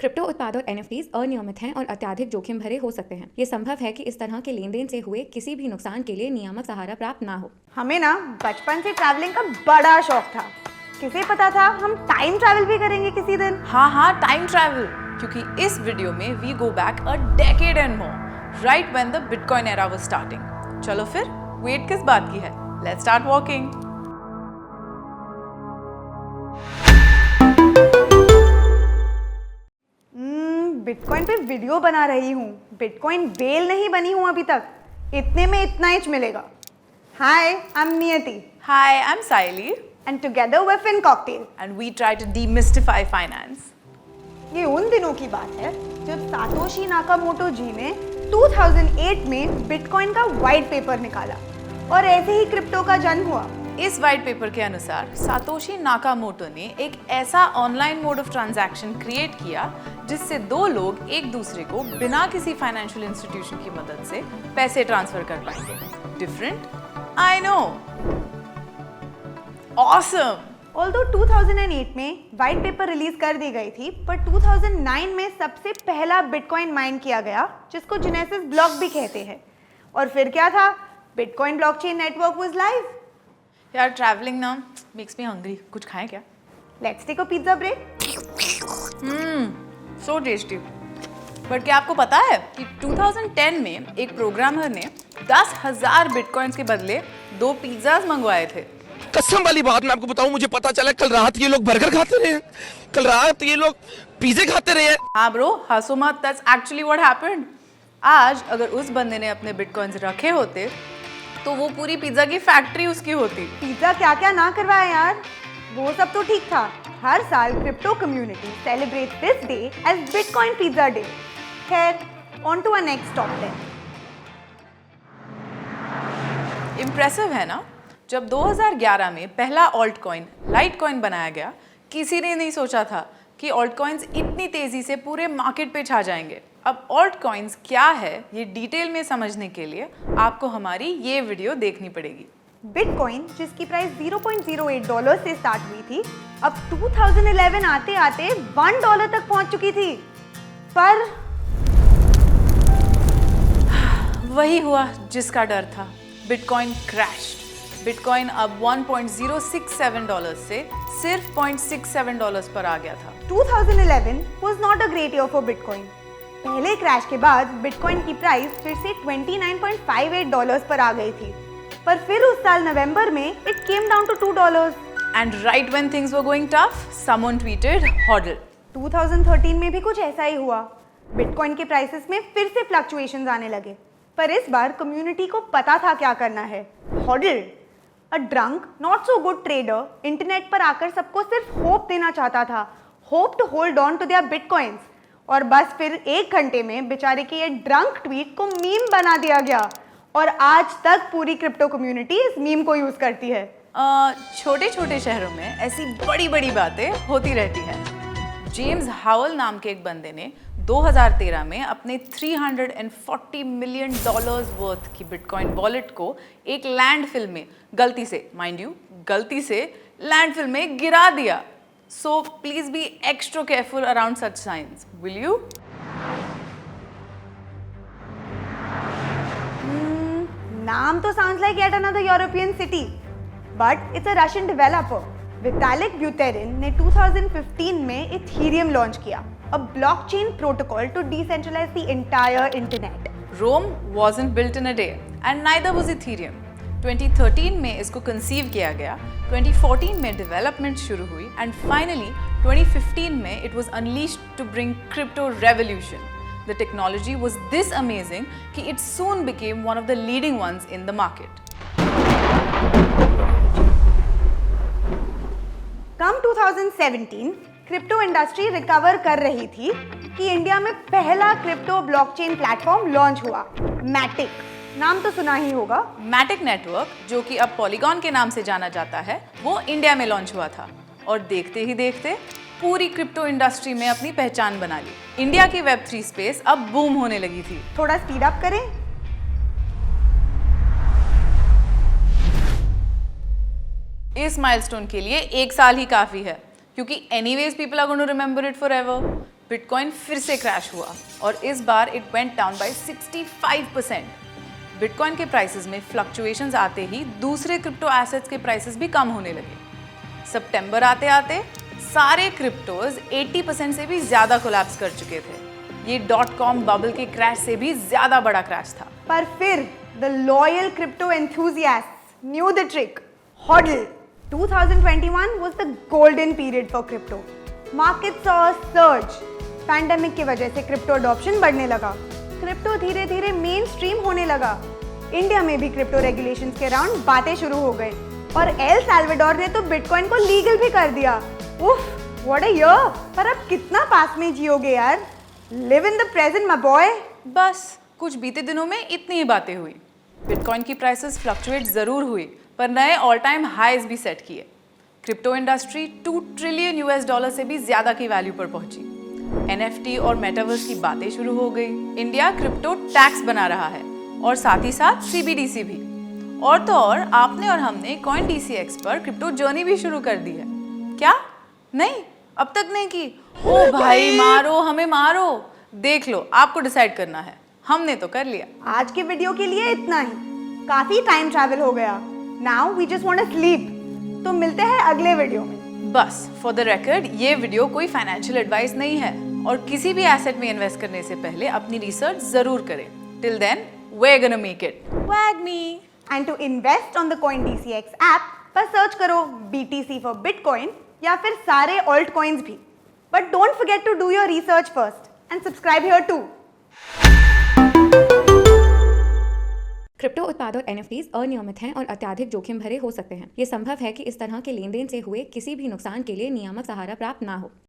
Crypto उत्पाद और NFTs अनियमित हैं और अत्यधिक जोखिम भरे हो सकते हैं। ये संभव है कि इस तरह के लेन देन से हुए किसी भी नुकसान के लिए नियामक सहारा प्राप्त ना हो। हमें ना बचपन से ट्रैवलिंग का बड़ा शौक था। किसे पता था हम टाइम ट्रैवल भी करेंगे किसी दिन। हाँ, टाइम ट्रैवल, क्योंकि इस वीडियो में we go back a decade and more, right when the bitcoin era was starting. चलो फिर वेट किस बात की है, लेट्स स्टार्ट वॉकिंग। बिटकॉइन पे वीडियो बना रही हूँ, बिटकॉइन वेल नहीं बनी हूँ अभी तक। इतने में इतना ही मिलेगा। हाय, I am Niyati. Hi, I am Saili. And together we fin cocktail and we try to demystify finance. ये उन दिनों की बात है जब सातोशी नाकामोटो जी ने 2008 में बिटकॉइन का व्हाइट पेपर निकाला और ऐसे ही क्रिप्टो का जन्म हुआ। इस व्हाइट पेपर के अनुसार सातोशी नाकामोटो ने एक ऐसा online mode of transaction create किया जिससे दो लोग एक दूसरे को बिना किसी फाइनेंशियल इंस्टीट्यूशन की मदद से पैसे ट्रांसफर कर पाएंगे। Different? I know, awesome. Although 2008 में व्हाइट पेपर रिलीज कर दी गई थी, पर 2009 में सबसे पहला बिटकॉइन माइन किया गया, जिसको जेनेसिस ब्लॉक भी कहते हैं। और फिर क्या था, bitcoin blockchain network was live. यार ट्रैवलिंग ना मेक्स मी हंग्री। कुछ खाएं क्या? Let's take a pizza break. So tasty. But क्या आपको पता है कि 2010 में एक प्रोग्रामर ने 10,000 बिटकॉइंस के बदले 2 पिज्जाज मंगवाए थे। कसम वाली बात मैं आपको बताऊं, मुझे पता चला कल रात ये लोग बर्गर खाते रहे हैं, कल रात ये लोग पिज्जे खाते रहे हैं। हाँ ब्रो, हंसो मत, दैट्स एक्चुअली व्हाट हैपेंड। आज अगर उस बंदे ने अपने बिटकॉइंस रखे होते तो वो पूरी पिज्जा की फैक्ट्री उसकी होती। पिज्जा क्या क्या ना करवाए यार, वो सब तो ठीक था। हर साल crypto community celebrate this day as bitcoin pizza day. खैर, on to our next top 10। Impressive है ना? जब 2011 में पहला ऑल्ट कॉइन लाइट कॉइन बनाया गया, किसी ने नहीं सोचा था कि ऑल्ट कॉइन्स इतनी तेजी से पूरे मार्केट पे छा जाएंगे। अब ऑल्ट कॉइन्स क्या है ये डिटेल में समझने के लिए आपको हमारी ये वीडियो देखनी पड़ेगी। बिटकॉइन, जिसकी प्राइस $0.08 से स्टार्ट हुई थी, अब 2011 आते आते $1 तक पहुंच चुकी थी। पर वही हुआ जिसका डर था, बिटकॉइन क्रैश्ड। बिटकॉइन अब $1.067 से सिर्फ $0.67 पर आ गया था। 2011 was not a great year for Bitcoin. पहले क्रैश के बाद बिटकॉइन की प्राइस फिर से $29.58 पर आ गई थी, पर फिर उस साल नवंबर में it came down to $2। And right when things were going tough, someone tweeted hodl. 2013 में भी कुछ ऐसा ही हुआ। बिटकॉइन के प्राइसेस में फिर से फ्लक्चुएशंस आने लगे, पर इस बार कम्युनिटी को पता था क्या करना है। hodl, a drunk not so good trader, internet पर आकर सबको सिर्फ होप देना चाहता था, hope to hold on to their bitcoins. और बस फिर 1 घंटे में बेचारे के ये ड्रंक ट्वीट को मीम बना दिया गया और आज तक पूरी क्रिप्टो कम्युनिटी इस मीम को यूज करती है। छोटे छोटे शहरों में ऐसी बड़ी बड़ी बातें होती रहती हैं। जेम्स हावल नाम के एक बंदे ने 2013 में अपने $340 मिलियन वर्थ की बिटकॉइन वॉलेट को एक लैंडफिल में गलती से, माइंड यू, गलती से लैंडफिल में गिरा दिया। So please be extra careful around such signs, will you? नाम तो sounds like yet another European city, but it's a Russian developer. Vitalik Buterin ने 2015 में Ethereum लॉन्च किया, a blockchain protocol to decentralize the entire internet. Rome wasn't built in a day, and neither was Ethereum. 2013 में इसको conceive किया गया, 2014 में development शुरू हुई एंड फाइनली 2015 में it was unleashed to bring crypto revolution. The technology was this amazing कि it soon became one of the leading ones in the market. Come 2017 crypto industry recover कर रही थी कि इंडिया में पहला क्रिप्टो ब्लॉकचेन प्लेटफॉर्म लॉन्च हुआ, मैटिक। नाम तो सुना ही होगा। मैटिक नेटवर्क, जो कि अब पॉलीगॉन के नाम से जाना जाता है, वो इंडिया में लॉन्च हुआ था और देखते ही देखते पूरी क्रिप्टो इंडस्ट्री में अपनी पहचान बना ली। इंडिया की Web3 स्पेस अब बूम होने लगी थी। थोड़ा स्पीड अप करें। इस माइलस्टोन के लिए 1 साल ही काफी है, क्योंकि anyways people are going to remember it forever. Bitcoin फिर से क्रैश हुआ और इस बार it went down by 65%। Bitcoin के प्राइसेस में फ्लक्चुएशंस आते ही दूसरे क्रिप्टो एसेट्स के प्राइसेस भी कम होने लगे। सितंबर आते आते सारे क्रिप्टोज 80% से भी ज्यादा कोलैप्स कर चुके थे। ये .com बबल के क्रैश से भी ज्यादा बड़ा क्रैश था। पर फिर the loyal crypto enthusiasts knew the trick, HODL। 2021 was the golden period for crypto. Markets saw a surge. Pandemic की वजह से क्रिप्टो अडॉप्शन बढ़ने लगा, क्रिप्टो धीरे धीरे मेन स्ट्रीम होने लगा। इंडिया में भी क्रिप्टो रेगुलेशंस के राउंड बातें शुरू हो गए और एल साल्वाडोर ने तो बिटकॉइन को लीगल भी कर दिया। उफ, व्हाट अ ईयर। पर अब कितना पास में जियोगे यार। Live in the present my boy. बस कुछ बीते दिनों में इतनी ही बातें हुई। बिटकॉइन की प्राइसेस फ्लक्चुएट जरूर हुई पर नए ऑल टाइम हाईज भी सेट किए। क्रिप्टो इंडस्ट्री $2 ट्रिलियन से भी ज्यादा की वैल्यू पर पहुंची। NFT और मेटावर्स की बातें शुरू हो गई। इंडिया क्रिप्टो टैक्स बना रहा है और साथ ही साथ CBDC भी। और तो और आपने और हमने CoinDCX पर क्रिप्टो जर्नी भी शुरू कर दी है। क्या? नहीं, अब तक नहीं की? ओ भाई मारो, हमें मारो। देख लो, आपको डिसाइड करना है, हमने तो कर लिया। आज के वीडियो के लिए इतना ही। काफी टाइम ट्रैवल हो गया। Now we just want to sleep. तो मिलते हैं अगले वीडियो में। बस फॉर द रिकॉर्ड, ये वीडियो कोई फाइनेंशियल एडवाइस नहीं है और किसी भी एसेट में इन्वेस्ट करने से पहले अपनी रिसर्च जरूर करें। Till then, we're gonna make it. Wag me. And to invest on the CoinDCX app पर सर्च करो BTC फॉर बिटकॉइन या फिर सारे ऑल्ट कॉइन्स भी। But don't forget to do your research first and subscribe here too. Crypto उत्पाद और NFTs अनियमित हैं और अत्यधिक जोखिम भरे हो सकते हैं। ये संभव है कि इस तरह के लेन देन से हुए किसी भी नुकसान के लिए नियामक सहारा प्राप्त ना हो।